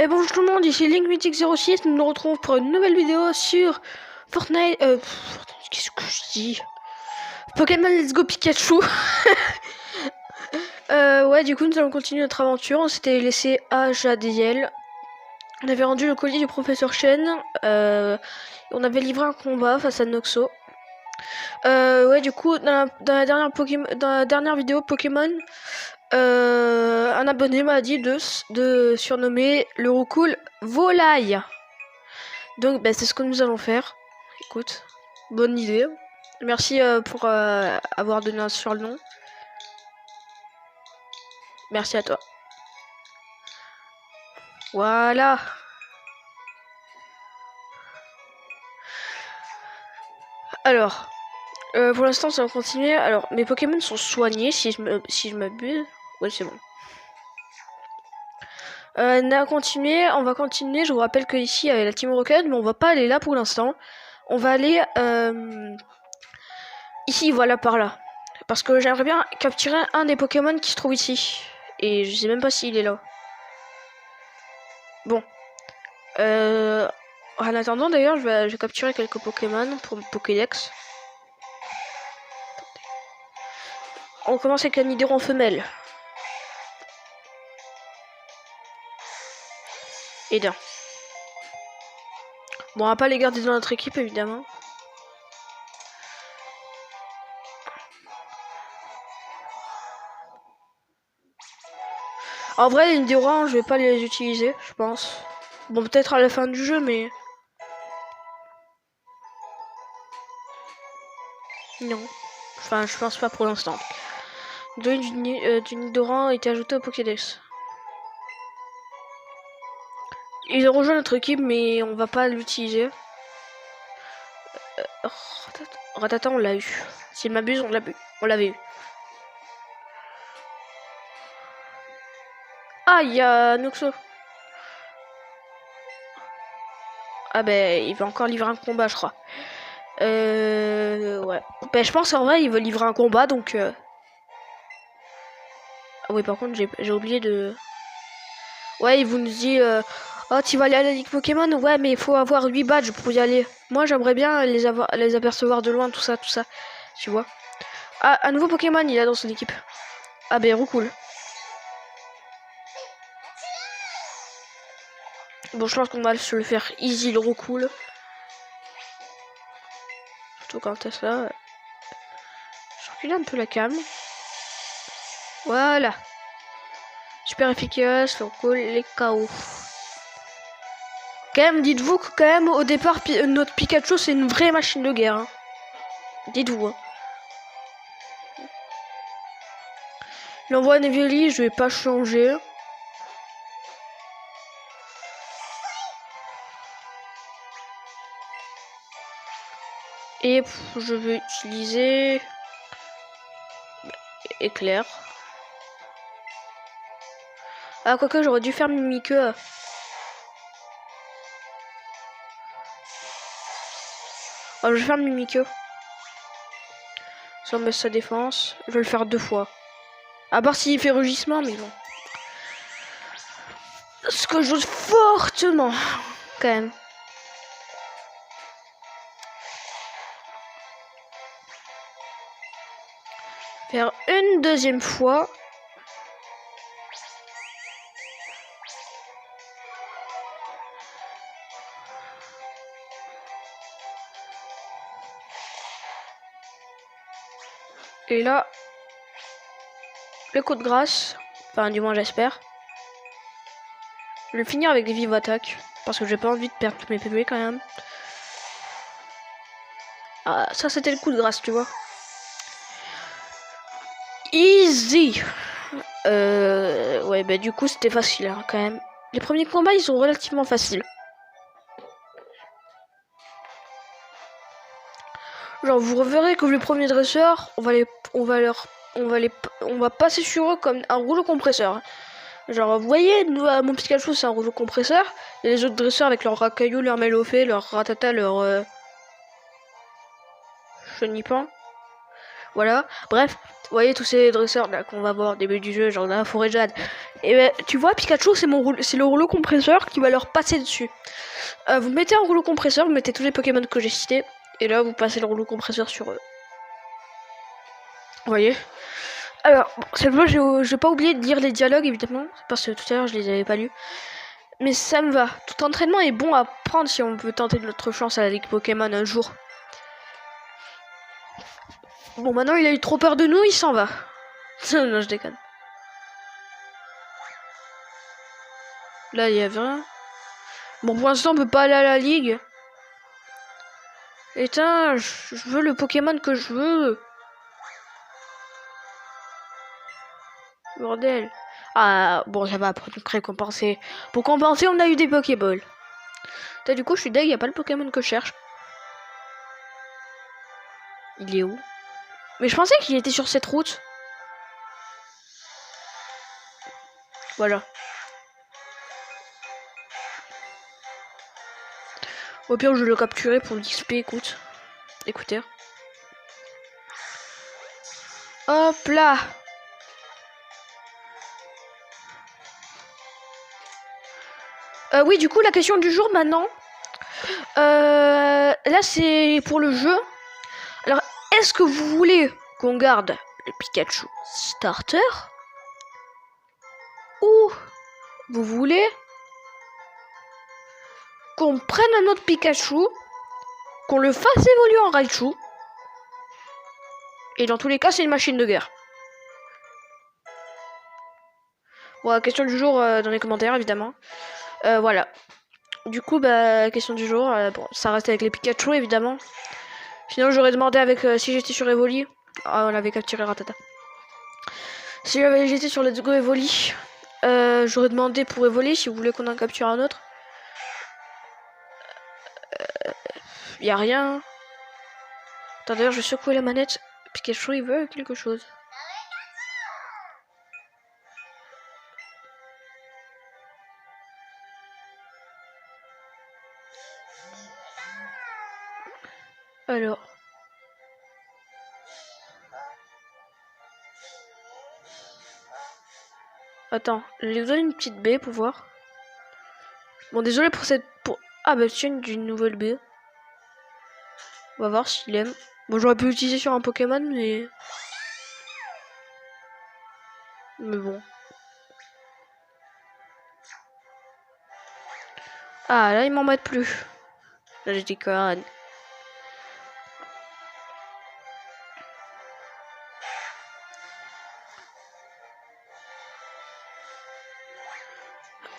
Et bonjour tout le monde, ici LinkMythic06, nous nous retrouvons pour une nouvelle vidéo sur Fortnite, qu'est-ce que je dis, Pokémon Let's Go Pikachu. Ouais, du coup nous allons continuer notre aventure. On s'était laissé à Jadiel. On avait rendu le colis du professeur Chen. On avait livré un combat face à Noxo. Ouais, du coup dans la dernière vidéo Pokémon, un abonné m'a dit de surnommer le roucoule Volaille. Donc bah, c'est ce que nous allons faire. Écoute, bonne idée. Merci pour avoir donné un surnom. Merci à toi. Voilà. Alors, pour l'instant ça va continuer. Alors, mes Pokémon sont soignés si je m'abuse. Ouais, c'est bon. On va continuer. Je vous rappelle que ici il y avait la Team Rocket, mais on va pas aller là pour l'instant. On va aller ici, voilà, par là. Parce que j'aimerais bien capturer un des Pokémon qui se trouve ici. Et je sais même pas s'il est là. Bon. En attendant, d'ailleurs, je vais capturer quelques Pokémon pour mon Pokédex. On commence avec un Nidoran femelle. Et d'un. Bon, on va pas les garder dans notre équipe, évidemment. En vrai, les Nidoran, je vais pas les utiliser, je pense. Bon, peut-être à la fin du jeu, mais... non. Enfin, je pense pas pour l'instant. Du Nidoran a été ajouté au Pokédex. Ils ont rejoint notre équipe, mais on va pas l'utiliser. Ratata, on l'a eu. S'il m'abuse, on l'avait eu. Ah, il y a Noxo. Ah ben, il va encore livrer un combat, je crois. Ouais. Ben, je pense en vrai, il veut livrer un combat, donc... Ah oui, par contre, j'ai oublié de... Ouais, il vous nous dit... Oh, tu vas aller à la Ligue Pokémon? Ouais, mais il faut avoir 8 badges pour y aller. Moi, j'aimerais bien les apercevoir de loin, tout ça. Tu vois. Ah, un nouveau Pokémon, il a dans son équipe. Ah ben, cool. Bon, je pense qu'on va se le faire easy, le cool. Surtout quand t'as ça. Je recule un peu la cam. Voilà. Super efficace, le cool, les KO. Quand même, dites-vous que quand même, au départ, notre Pikachu, c'est une vraie machine de guerre. Hein. Dites-vous. Hein. L'envoi Neveli, je vais pas changer. Et je vais utiliser éclair. Ah, quoique j'aurais dû faire Mimikyu. Oh, je vais faire Mimikyu. Sans baisse sa défense. Je vais le faire 2 fois. À part s'il fait rugissement, mais bon. Ce que j'ose fortement, quand même. Faire une deuxième fois. Et là, le coup de grâce. Enfin, du moins, j'espère. Je vais le finir avec des vives attaques. Parce que j'ai pas envie de perdre tous mes PV quand même. Ah, ça, c'était le coup de grâce, tu vois. Easy. Ouais, bah du coup, c'était facile, hein, quand même. Les premiers combats, ils sont relativement faciles. Genre, vous reverrez que le premier dresseur, on va passer sur eux comme un rouleau compresseur. Genre, vous voyez, nous, mon Pikachu, c'est un rouleau compresseur. Et les autres dresseurs avec leur Racaillou, leur Melofée, leur Ratata, leur... Chenipan. Voilà. Bref, vous voyez tous ces dresseurs là qu'on va voir au début du jeu, genre dans la forêt Jade. Et ben, tu vois, Pikachu, c'est le rouleau compresseur qui va leur passer dessus. Vous mettez un rouleau compresseur, vous mettez tous les Pokémon que j'ai cités, et là vous passez le rouleau compresseur sur eux. Vous voyez. Alors, bon, cette fois, je vais pas oublier de lire les dialogues, évidemment, parce que tout à l'heure, je les avais pas lus. Mais ça me va. Tout entraînement est bon à prendre si on veut tenter notre chance à la Ligue Pokémon un jour. Bon, maintenant, il a eu trop peur de nous, il s'en va. Non, je déconne. Là, il y avait rien. Bon, pour l'instant, on peut pas aller à la Ligue. Et tiens, je veux le Pokémon que je veux. Bordel. Ah, bon, ça va, pour récompenser. Pour compenser, on a eu des Pokéballs. Du coup, je suis deg, y a pas le Pokémon que je cherche. Il est où? Mais je pensais qu'il était sur cette route. Voilà. Au pire, je vais le capturer pour l'XP, écoute. Écoutez. Hop là. Oui, du coup, la question du jour maintenant. Là, c'est pour le jeu. Alors, est-ce que vous voulez qu'on garde le Pikachu starter? Ou vous voulez qu'on prenne un autre Pikachu, qu'on le fasse évoluer en Raichu? Et dans tous les cas, c'est une machine de guerre. Bon, la question du jour dans les commentaires, évidemment. Voilà. Du coup, bah, question du jour. Bon, ça reste avec les Pikachu, évidemment. Sinon, j'aurais demandé avec si j'étais sur Evoli. Ah, on avait capturé Ratata. Si j'étais sur Let's Go Evoli, j'aurais demandé pour Evoli si vous voulez qu'on en capture un autre. Y a rien. Attends, d'ailleurs, je vais secouer la manette. Pikachu, il veut quelque chose. Alors. Attends, je vais vous donner une petite baie pour voir. Bon, désolé pour cette... Ah, bah, tiens, d'une nouvelle baie. On va voir s'il aime. Bon, j'aurais pu l'utiliser sur un Pokémon, mais... Mais bon. Ah, là, il m'embête plus. Là, j'ai des connes.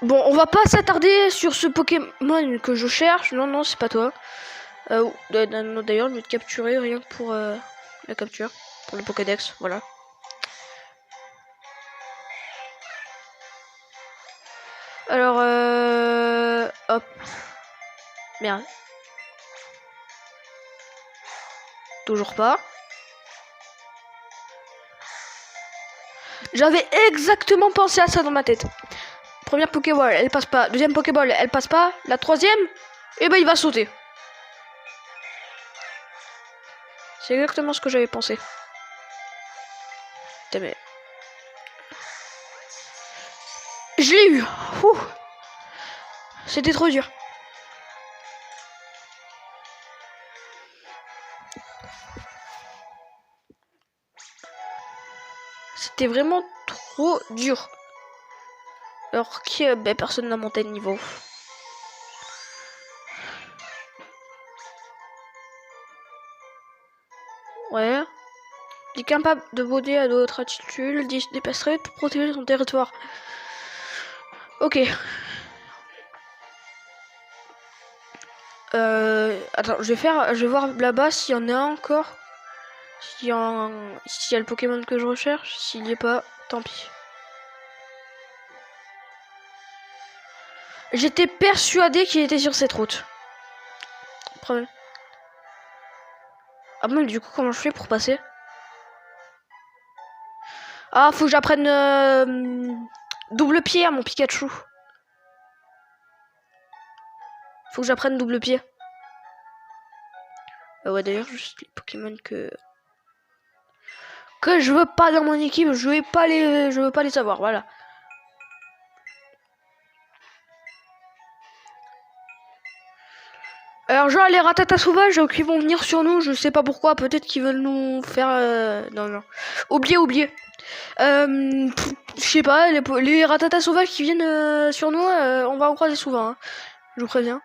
Bon, on va pas s'attarder sur ce Pokémon que je cherche. Non, non, c'est pas toi. D'ailleurs, je vais te capturer rien que pour la capture. Pour le Pokédex, voilà. Alors, hop. Merde. Toujours pas. J'avais exactement pensé à ça dans ma tête. Première Pokéball, elle passe pas. Deuxième Pokéball, elle passe pas. La troisième, et ben il va sauter. C'est exactement ce que j'avais pensé. Putain, mais... Je l'ai eu. C'était trop dur. C'était vraiment trop dur. Alors que ben, personne n'a monté le niveau. Ouais. Il est capable de voler à d'autres altitudes, il dépasserait pour protéger son territoire. Ok. Attends, je vais voir là-bas s'il y en a encore. S'il y a le Pokémon que je recherche. S'il n'y est pas, tant pis. J'étais persuadé qu'il était sur cette route. Ah bon, du coup, comment je fais pour passer? Ah, faut que j'apprenne double pied à mon Pikachu. Faut que j'apprenne double pied. Ouais, d'ailleurs, juste les Pokémon que... que je veux pas dans mon équipe, je veux pas les savoir, voilà. Alors genre les ratatas sauvages qui vont venir sur nous, je sais pas pourquoi, peut-être qu'ils veulent nous faire... Non. Oubliez. Je sais pas, les ratatas sauvages qui viennent sur nous, on va en croiser souvent, hein. Je vous préviens.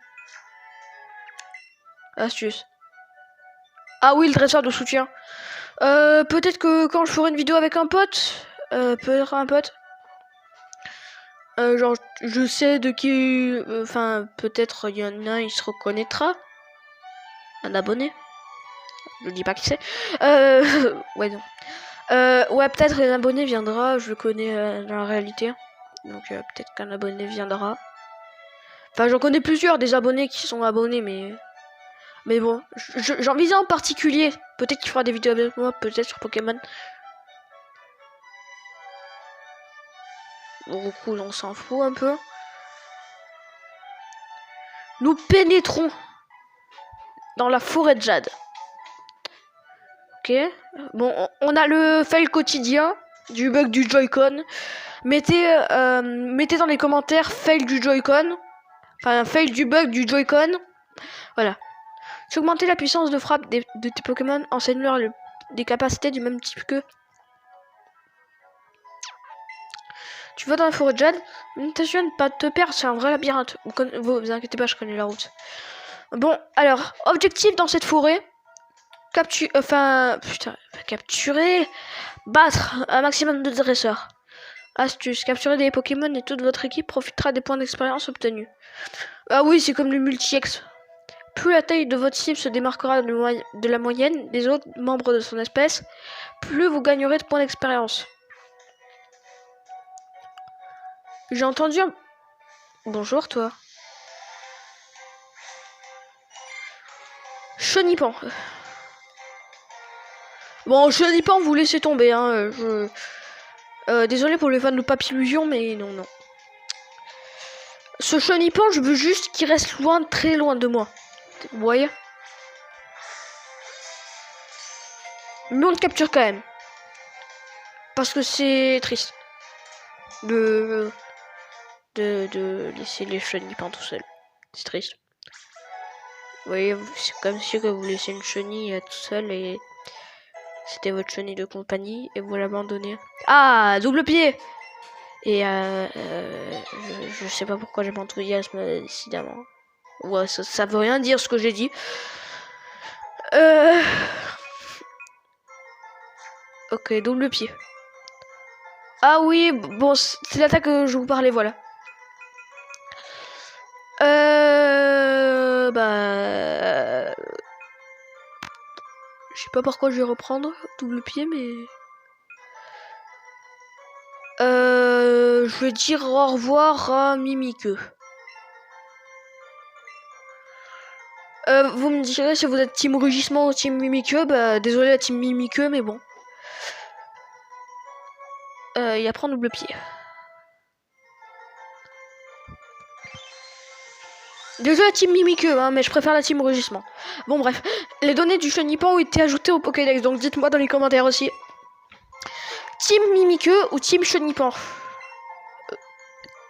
Astuce. Ah oui, le dresseur de soutien. Peut-être que quand je ferai une vidéo avec un pote, peut-être un pote, genre je sais de qui, enfin peut-être il y en a, il se reconnaîtra, un abonné. Je dis pas qui c'est. Ouais non. Ouais peut-être un abonné viendra, je le connais dans la réalité, donc peut-être qu'un abonné viendra. Enfin j'en connais plusieurs des abonnés qui sont abonnés, mais bon, j'en vise un en particulier. Peut-être qu'il fera des vidéos avec moi, peut-être sur Pokémon. Bon, cool, on s'en fout un peu. Nous pénétrons dans la forêt de jade. Ok. Bon, on a le fail quotidien du bug du Joy-Con. Mettez dans les commentaires fail du Joy-Con. Enfin, fail du bug du Joy-Con. Voilà. Augmenter la puissance de frappe de tes Pokémon. Enseigne-leur des capacités du même type que. Tu vas dans la forêt de jade. Attention de pas te perdre, c'est un vrai labyrinthe. Vous inquiétez pas, je connais la route. Bon, alors, objectif dans cette forêt. Capturer. Battre un maximum de dresseurs. Astuce, capturer des Pokémon et toute votre équipe profitera des points d'expérience obtenus. Ah oui, c'est comme le multi-ex. Plus la taille de votre cible se démarquera de la moyenne des autres membres de son espèce, plus vous gagnerez de points d'expérience. J'ai entendu un... Bonjour, toi. Chenipan. Bon, Chenipan, vous laissez tomber, hein. Désolé pour les fans de Papillusion, mais non. Ce Chenipan, je veux juste qu'il reste loin, très loin de moi. Vous voyez? Mais on le capture quand même. Parce que c'est triste. De laisser les Chenipans tout seul. C'est triste. Vous voyez, c'est comme si vous laissez une chenille tout seul et c'était votre chenille de compagnie et vous l'abandonnez. Ah, double pied. Et je sais pas pourquoi j'ai m'enthousiasme décidément. Ouais, ça veut rien dire ce que j'ai dit. Ok, double pied. Ah oui, bon, c'est l'attaque que je vous parlais, voilà. Je sais pas pourquoi je vais reprendre double pied, mais... je vais dire au revoir à Mimiqueux. Vous me direz si vous êtes team Rugissement ou team Mimiqueux. Bah, désolé la team Mimiqueux, mais bon. Et après double pied. Désolé la team Mimiqueux, hein, mais je préfère la team Rugissement. Bon bref, les données du Chenipan ont été ajoutées au Pokédex, donc dites-moi dans les commentaires aussi. Team Mimiqueux ou team Chenipan?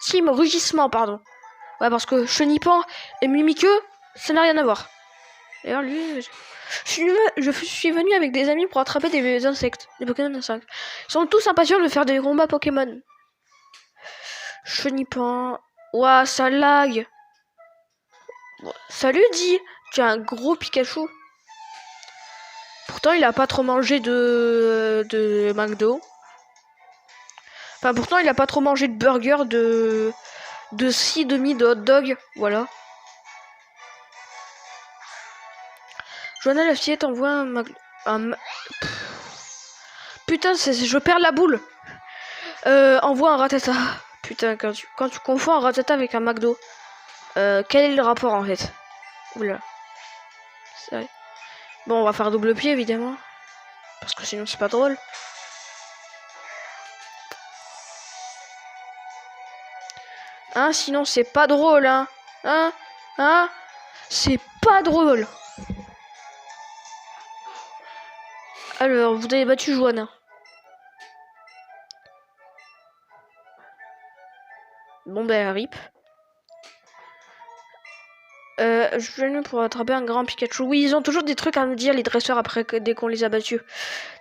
Team Rugissement, pardon. Ouais, parce que Chenipan et Mimiqueux, ça n'a rien à voir. D'ailleurs, lui, je suis venu avec des amis pour attraper des insectes, des Pokémon d'insectes. Ils sont tous impatients de faire des combats Pokémon. Chenipan. Ouah, ça lag. Salut, Di. Tu as un gros Pikachu. Pourtant, il a pas trop mangé de McDo. Enfin, pourtant, il a pas trop mangé de burger, de scie demi de hot dog. Voilà. Johanna la fillette envoie Putain, je perds la boule. Envoie un Rattata. Putain, quand tu confonds un Rattata avec un McDo, quel est le rapport en fait? Oula. Bon, on va faire double pied évidemment. Parce que sinon c'est pas drôle. Hein, sinon c'est pas drôle, hein. Hein, c'est pas drôle. Alors, vous avez battu Johanna. Bon ben rip. Je vais mieux pour attraper un grand Pikachu. Oui, ils ont toujours des trucs à nous dire, les dresseurs, après dès qu'on les a battus.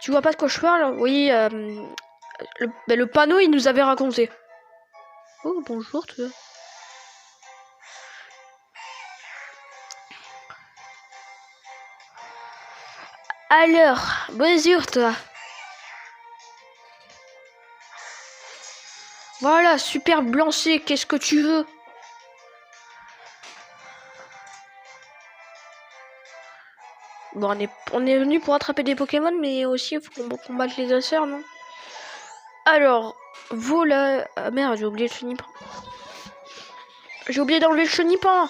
Tu vois pas de quoi je parle? Oui, le panneau, il nous avait raconté. Oh, bonjour, tu vois. Alors, bonjour, toi. Voilà, super blancé, qu'est-ce que tu veux? Bon, on est venu pour attraper des Pokémon, mais aussi il faut qu'on combatte les dresseurs, non? Alors, voilà... Ah merde, j'ai oublié le chenipan. J'ai oublié d'enlever le chenipan.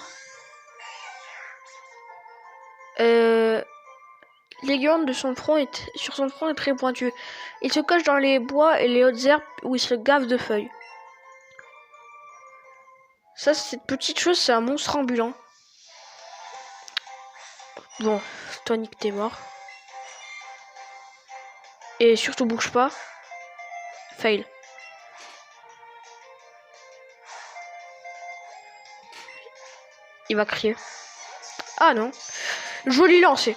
L'aiguillon de son front sur son front est très pointu. Il se cache dans les bois et les hautes herbes où il se gave de feuilles. Ça, cette petite chose, c'est un monstre ambulant. Bon, toi, Nick, t'es mort. Et surtout, bouge pas. Fail. Il va crier. Ah non. Joli lancé.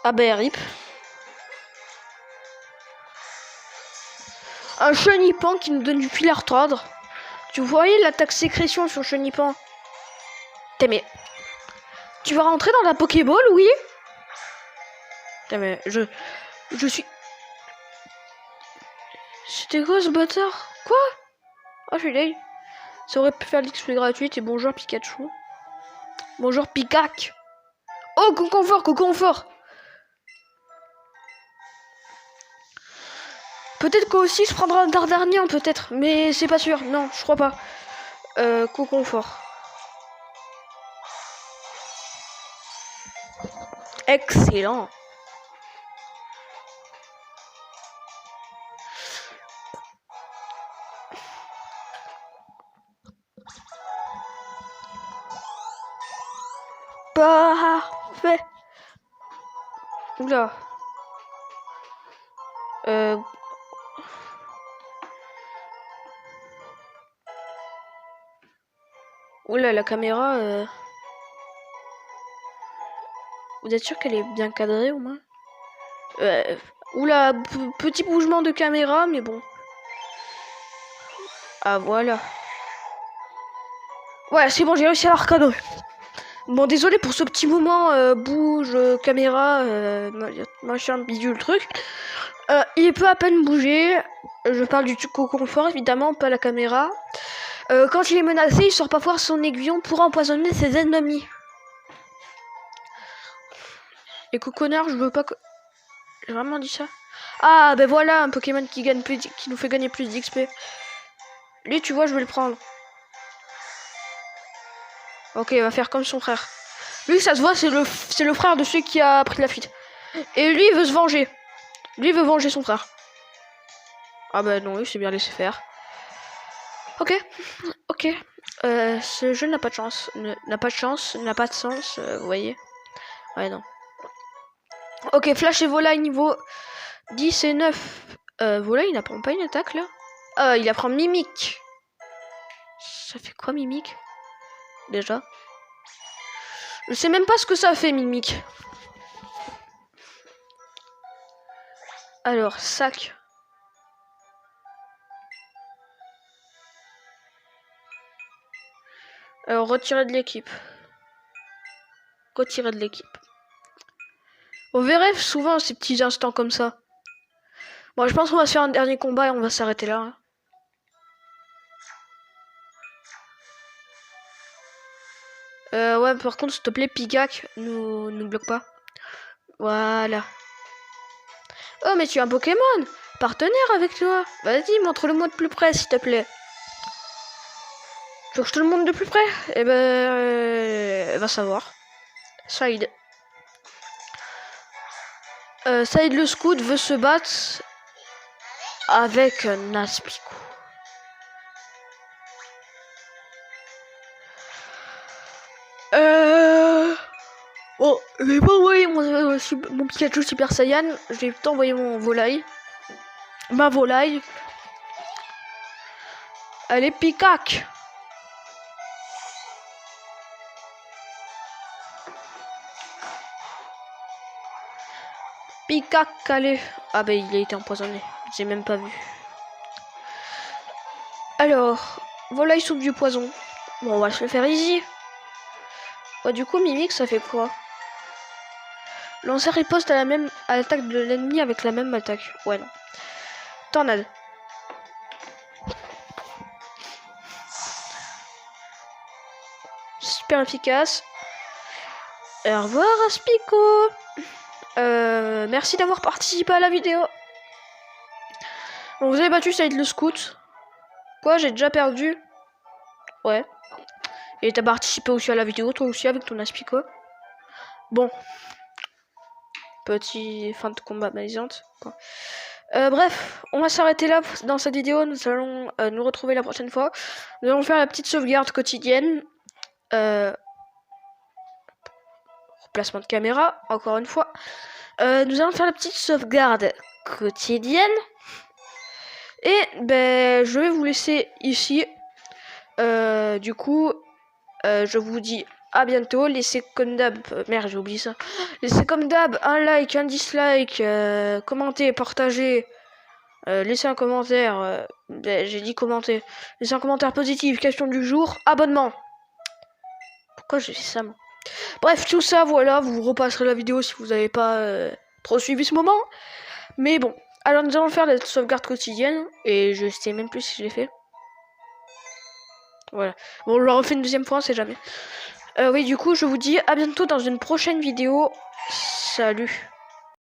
Ah ben, rip. Un chenipan qui nous donne du fil à retordre. Tu voyais l'attaque sécrétion sur chenipan? T'es mais... Tu vas rentrer dans la Pokéball, oui? T'es mais... Je suis... C'était quoi ce bâtard? Quoi? Ah, je suis deg. Ça aurait pu faire l'XP gratuite et bonjour Pikachu. Bonjour Pikac. Oh, Coconfort, Coconfort. Peut-être qu'aussi je prendrai un Dardarnien, peut-être. Mais c'est pas sûr. Non, je crois pas. Coconfort. Excellent. Parfait. Oula. Oula, la caméra... Vous êtes sûr qu'elle est bien cadrée au moins? Oula, petit bougement de caméra, mais bon. Ah, voilà. Ouais, c'est bon, j'ai réussi à la recadrer. Bon, désolé pour ce petit moment, bouge, caméra, machin, bidule, truc. Il peut à peine bouger. Je parle du confort, évidemment, pas la caméra. Quand il est menacé, il sort parfois son aiguillon pour empoisonner ses ennemis. Et connard, je veux pas que... J'ai vraiment dit ça? Ah, ben voilà, un Pokémon qui nous fait gagner plus d'XP. Lui, tu vois, je vais le prendre. Ok, il va faire comme son frère. Lui, ça se voit, c'est le frère de celui qui a pris la fuite. Et lui, il veut se venger. Lui, il veut venger son frère. Ah bah non, il s'est bien laissé faire. Ok, ok. Ce jeu n'a pas de chance. N'a pas de chance, n'a pas de sens, vous voyez. Ouais, non. Ok, Flash et Volaille niveau 10 et 9. Volaille, il n'apprend pas une attaque, là? Il apprend Mimique. Ça fait quoi, Mimique? Déjà? Je sais même pas ce que ça fait, Mimique. Alors, sac. Alors, retirer de l'équipe. Retirer de l'équipe. On verrait souvent ces petits instants comme ça. Bon, je pense qu'on va se faire un dernier combat et on va s'arrêter là. Ouais, par contre, s'il te plaît, Pigak, nous bloque pas. Voilà. Oh, mais tu as un Pokémon partenaire avec toi. Vas-y, montre-le-moi de plus près, s'il te plaît. Tu veux que je te le montre de plus près? Eh ben, va savoir. Side. Side le scout veut se battre avec Naspico. Bon, je vais pas envoyer mon Pikachu Super Saiyan. Je vais t'envoyer mon Volaille. ma volaille. Allez, picac. Picac, allez. Ah bah il a été empoisonné. J'ai même pas vu. Alors, volaille soupe du poison. Bon, on va se le faire easy. Ouais, du coup, Mimix, ça fait quoi? Lancer riposte à l'attaque de l'ennemi avec la même attaque. Ouais, non. Tornade. Super efficace. Au revoir, Aspico. Merci d'avoir participé à la vidéo. Bon, vous avez battu Saïd le scout. Quoi, j'ai déjà perdu? Ouais. Et t'as participé aussi à la vidéo, toi aussi, avec ton Aspico. Bon. Petit fin de combat malaisante. Bref, on va s'arrêter là dans cette vidéo. Nous allons nous retrouver la prochaine fois. Nous allons faire la petite sauvegarde quotidienne. Replacement de caméra, encore une fois. Nous allons faire la petite sauvegarde quotidienne. Et ben, je vais vous laisser ici. Du coup, je vous dis à bientôt. Laissez comme d'hab, merde, j'ai oublié ça. Laissez comme d'hab un like, un dislike, commentez, partagez. Laissez un commentaire. J'ai dit commenter. Laissez un commentaire positif. Question du jour. Abonnement. Pourquoi j'ai fait ça, moi? Bref, tout ça, voilà. Vous repasserez la vidéo si vous n'avez pas trop suivi ce moment. Mais bon. Alors, nous allons faire la sauvegarde quotidienne. Et je sais même plus si je l'ai fait. Voilà. Bon, on le refait une deuxième fois, on sait jamais. Oui, du coup, je vous dis à bientôt dans une prochaine vidéo. Salut.